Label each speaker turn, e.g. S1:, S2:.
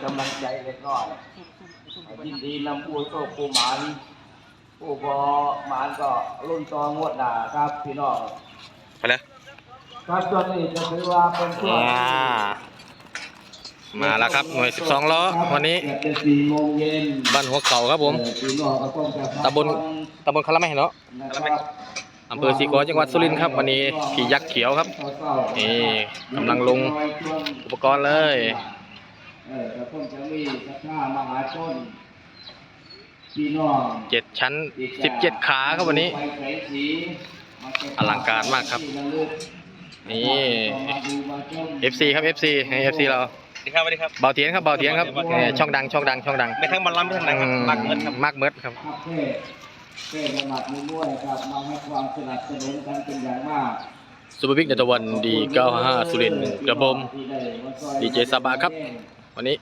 S1: กำลังใจเล็กน้อยยินดีนำผู้โชคผู้หมานผู้บอหมานก็รุ่นต่องวดหน้าครับพี่น้อง
S2: ไปเลย
S1: ครับส่วนนี้จะถือว่าเป็นช่วง
S2: มาแล้วครับหน่วย12ล้อวันนี้บ้านหัวเขาครับผมตำบลคาราแมเนาะอำเภอศรีขอจังหวัดสุรินทร์ครับวันนี้พี่ยักษ์เขียวครับนี่กำลังลงอุปกรณ์เลย7 ชั้น 17 ขาครับวันนี้อลังการมากครับนี่ FC ครับ FC ให้ FC เรา
S3: สวัสดีครับ
S2: เบาเทียนครับช่องดัง
S3: ในทั้งบอลลัมทั้งดังมากเมิดครับ
S2: มากเมิดครับซูเปอร์บิ๊กในตะวันดี95สุรินทร์กระผมดีเจซาบะครับวันนี้